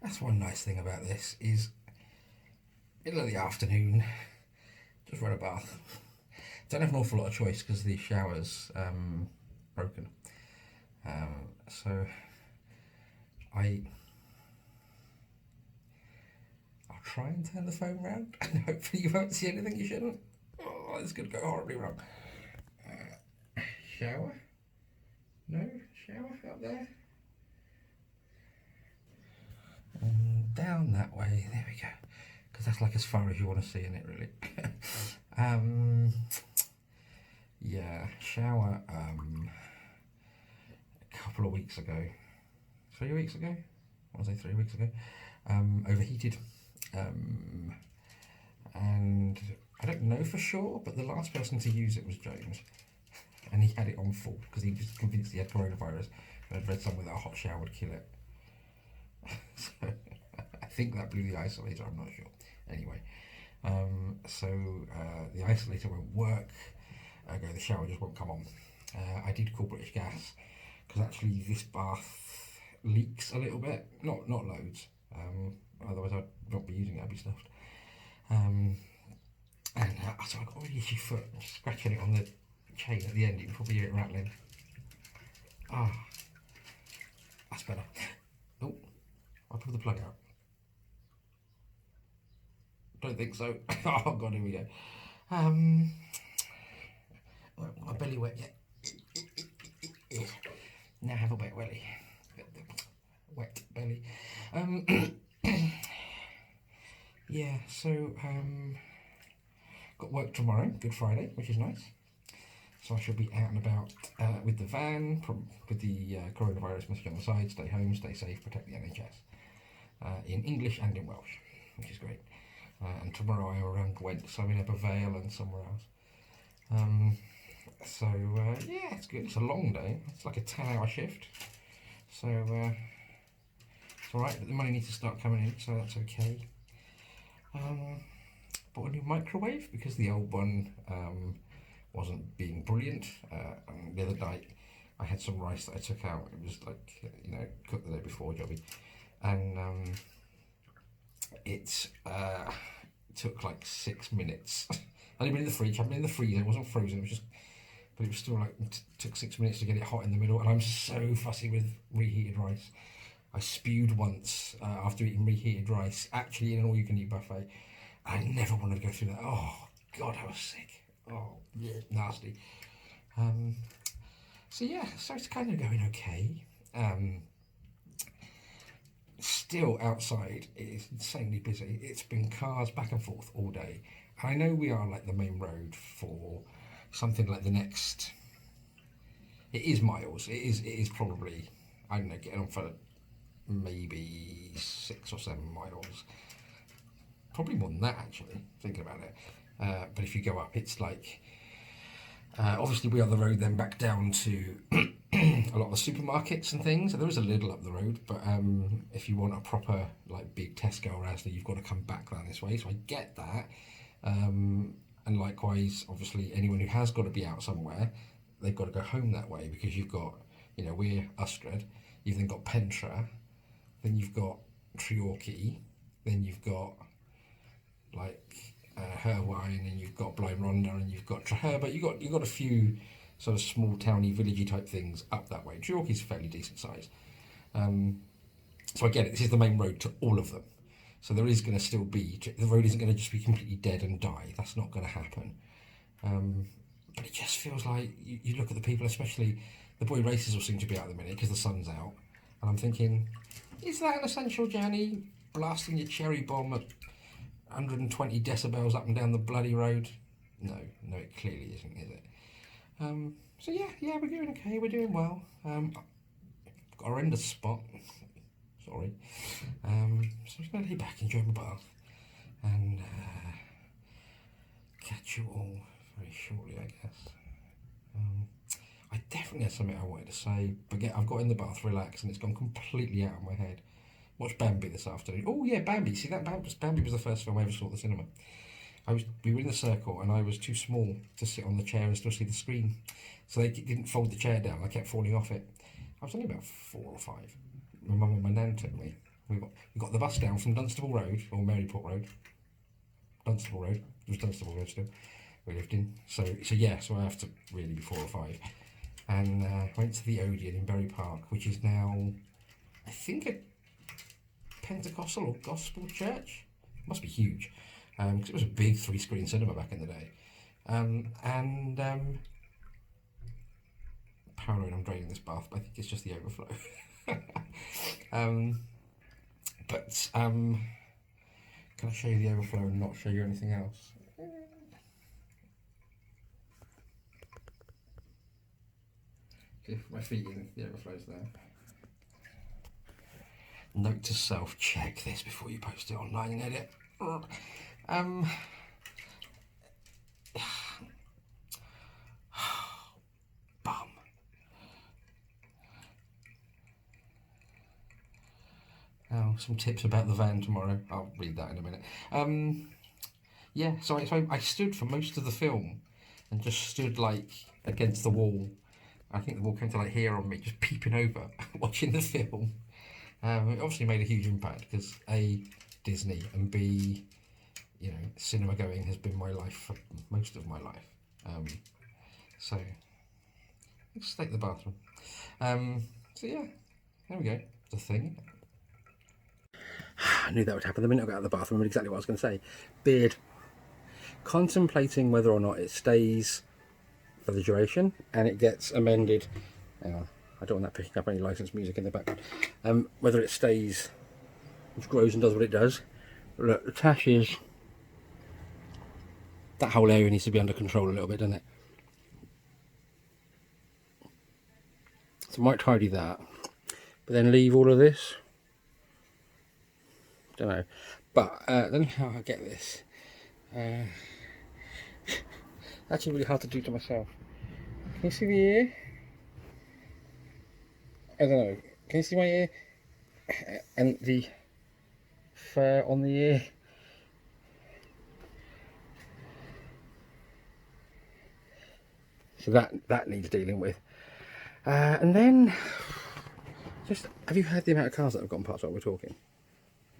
That's one nice thing about this is middle of the afternoon, just run a bath. Don't have an awful lot of choice because the shower's broken. So I I'll try and turn the phone round and hopefully you won't see anything you shouldn't. Oh, this could go horribly wrong. Shower? No? Shower up there? And down that way. There we go. Because that's like as far as you want to see in it, really. Yeah, shower a couple of weeks ago. 3 weeks ago? I want to say 3 weeks ago. Overheated. And I don't know for sure, but the last person to use it was James. And he had it on full because he was convinced he had coronavirus. And I'd read somewhere that a hot shower would kill it. So I think that blew the isolator, I'm not sure. Anyway, the isolator won't work. The shower just won't come on. I did call British Gas because actually this bath leaks a little bit, not loads. Otherwise I'd not be using it, I'd be stuffed. So I've got a really itchy foot. I'm scratching it on the chain at the end. You can probably hear it rattling. That's better. Oh, I'll pull the plug out. Don't think so. Oh god, here we go. My belly wet yet? Now have a wet belly. Wet belly. Yeah, so got work tomorrow, Good Friday, which is nice. So I shall be out and about with the van, with the coronavirus message on the side, stay home, stay safe, protect the NHS. In English and in Welsh, which is great. And tomorrow I'm around Gwent, so I'm in Abervale and somewhere else. Yeah, it's good. It's a long day. It's like a 10-hour shift. So it's alright, but the money needs to start coming in, so that's okay. Bought a new microwave because the old one wasn't being brilliant. And the other night I had some rice that I took out. It was like, cooked the day before, jobby. And it took like 6 minutes. I'd been in the fridge, I'd been in the freezer, it wasn't frozen, it was just, but it was still like, took 6 minutes to get it hot in the middle, and I'm so fussy with reheated rice. I spewed once after eating reheated rice, actually in an all-you-can-eat buffet. I never wanted to go through that. Oh, God, I was sick. Oh, yeah, nasty. So it's kind of going okay. Still outside, it is insanely busy. It's been cars back and forth all day. I know we are like the main road for something like the next. It is miles. It is probably, I don't know, getting on for maybe 6 or 7 miles. Probably more than that, actually, thinking about it. But if you go up, it's like obviously we are the road then back down to a lot of the supermarkets and things. So there is a Lidl up the road, but if you want a proper like big Tesco or Asda, you've got to come back down this way. So I get that. And likewise, obviously, anyone who has got to be out somewhere, they've got to go home that way because you've got, we're Ystad, you've then got Pentra, then you've got Treorchy, then you've got like Herwine, and you've got Blaenrondda, and you've got Treherbert. You've got a few sort of small towny villagey type things up that way. Treorchy's fairly decent size. So I get it. This is the main road to all of them. So there is going to still be, the road isn't going to just be completely dead and die. That's not going to happen. But it just feels like you look at the people, especially the boy races will seem to be out at the minute because the sun's out. And I'm thinking, is that an essential journey? Blasting your cherry bomb at 120 decibels up and down the bloody road? No, it clearly isn't, is it? Yeah, we're doing okay. We're doing well. Got a horrendous spot. Sorry. So I'm just going to lay back, enjoy my bath, and catch you all very shortly, I guess. I definitely had something I wanted to say, but I've got in the bath, relaxed, and it's gone completely out of my head. Watched Bambi this afternoon. Oh yeah, Bambi. See that Bambi was the first film I ever saw at the cinema. We were in the circle, and I was too small to sit on the chair and still see the screen, so they didn't fold the chair down. I kept falling off it. I was only about 4 or 5. My mum and my nan took me. we got the bus down from Dunstable Road, or Maryport Road. Dunstable Road. It was Dunstable Road still. We lived in. So yeah, so I have to really be 4 or 5. And went to the Odeon in Bury Park, which is now, I think, a Pentecostal or Gospel church. It must be huge, because it was a big 3-screen cinema back in the day. Paranoid I'm draining this bath, but I think it's just the overflow. Can I show you the overflow and not show you anything else? Okay, my feet in, the overflow's there. Note to self, check this before you post it online and edit. Bum. Oh, some tips about the van tomorrow. I'll read that in a minute. Yeah, so I stood for most of the film and just stood like against the wall. I think the wall came to like here on me, just peeping over, watching the film. It obviously made a huge impact because A, Disney, and B, you know, cinema going has been my life for most of my life. So let's take the bathroom. So yeah, there we go. The thing. I knew that would happen the minute I got out of the bathroom. I knew exactly what I was going to say. Beard. Contemplating whether or not it stays for the duration and it gets amended. Hang on, I don't want that picking up any licensed music in the background. Whether it stays, which grows and does what it does. Look, the tash is, that whole area needs to be under control a little bit, doesn't it? So I might tidy that, but then leave all of this. Don't know, but I don't know how I get this. Actually really hard to do to myself. Can you see the ear? I don't know. Can you see my ear? And the fur on the ear? So that needs dealing with. And then, just, have you heard the amount of cars that have gone past while we're talking?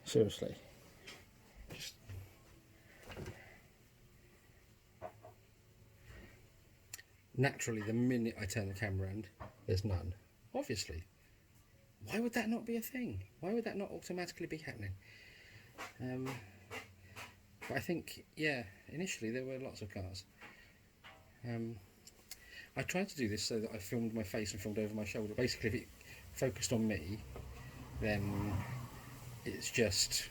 Seriously. Just naturally, the minute I turn the camera around, there's none. Obviously. Why would that not be a thing? Why would that not automatically be happening? But I think, yeah, initially there were lots of cars. I tried to do this so that I filmed my face and filmed over my shoulder. Basically, if it focused on me, then it's just,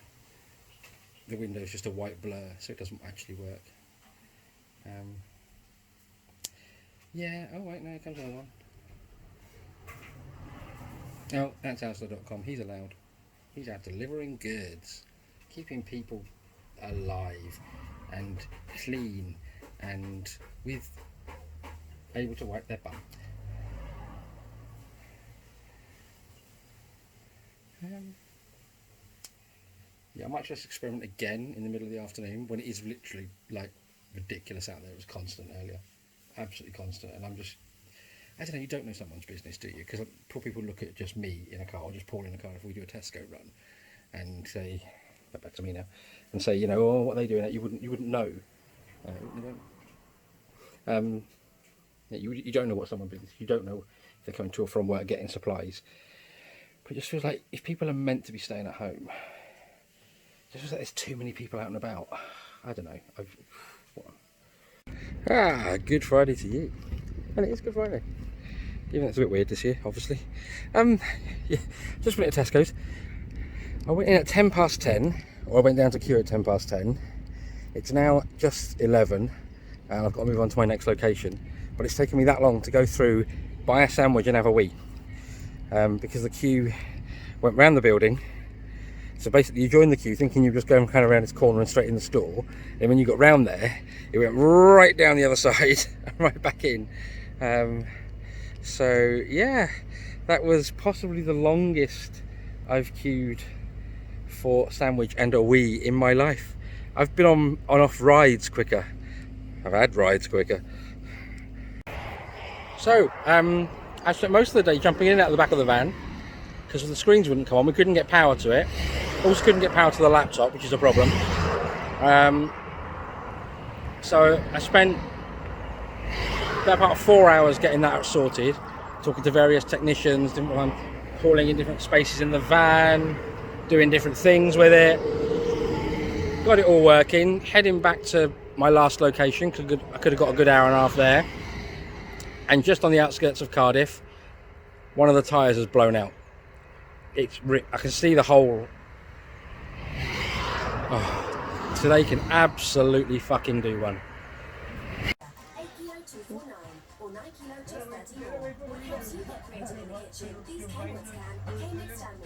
the window's just a white blur, so it doesn't actually work. Yeah, oh wait, no, here comes another one. Oh, that's Asda.com. He's allowed. He's out delivering goods, keeping people alive and clean and with able to wipe their bum. Yeah, I might just experiment again in the middle of the afternoon when it is literally like ridiculous out there. It was constant earlier, absolutely constant, and I'm just, I don't know, you don't know someone's business, do you? Because poor people look at just me in a car, or just Paul in a car if we do a Tesco run, and say, back to me now, and say, you know, oh, what are they doing? You wouldn't know. You don't. Yeah, you don't know what someone business. You don't know if they're coming to or from work getting supplies. But it just feels like if people are meant to be staying at home, it just feels like there's too many people out and about. I don't know. Good Friday to you. And it is Good Friday. Even though it's a bit weird this year, obviously. Yeah, just went to Tesco's. I went in at 10:10, or I went down to queue at 10:10. It's now just 11, and I've got to move on to my next location. But it's taken me that long to go through, buy a sandwich and have a wee. Because the queue went round the building. So basically you join the queue thinking you're just going kind of around this corner and straight in the store. And when you got round there, it went right down the other side and right back in. So yeah, that was possibly the longest I've queued for sandwich and a wee in my life. I've been on off rides quicker. I've had rides quicker. So, I spent most of the day jumping in and out of the back of the van, because the screens wouldn't come on. We couldn't get power to it. Also couldn't get power to the laptop, which is a problem. So I spent about 4 hours getting that sorted, talking to various technicians, hauling in different spaces in the van, doing different things with it. Got it all working, heading back to my last location, because I could have got a good hour and a half there. And just on the outskirts of Cardiff, one of the tyres has blown out. I can see the hole. Oh, so they can absolutely fucking do one.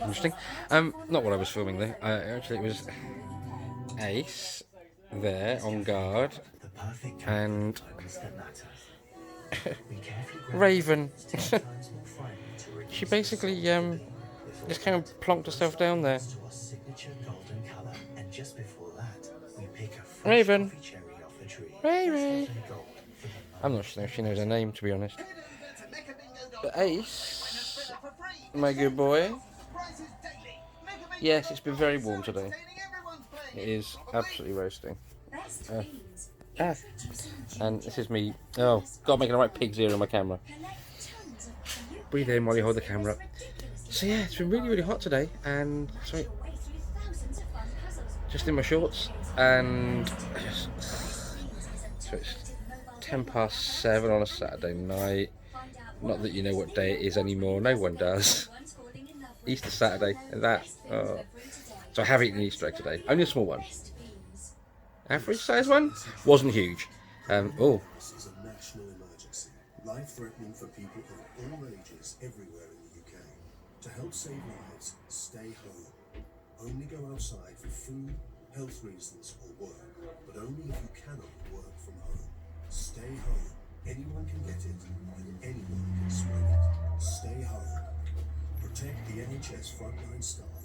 Interesting. Not what I was filming there. Actually, it was Ace there on guard, and Raven. She basically just kind of plonked herself down there. Raven. Raven. I'm not sure if she knows her name, to be honest. But Ace, my good boy. Yes, it's been very warm today. It is absolutely roasting. And this is me. Oh, God, making the right pig's ear on my camera. Breathe in while you hold the camera up. So yeah, it's been really, really hot today, and sorry, just in my shorts, and so it's 7:10 on a Saturday night. Not that you know what day it is anymore. No one does. Easter Saturday, and that. Oh. So I have eaten an Easter egg today. Only a small one. Average size one? Wasn't huge. Oh. This is a national emergency, life-threatening for people of all ages everywhere in the UK. To help save lives, stay home. Only go outside for food, health reasons, or work, but only if you cannot work from home. Stay home. Anyone can get it, and anyone can spread it. Stay home. Protect the NHS frontline staff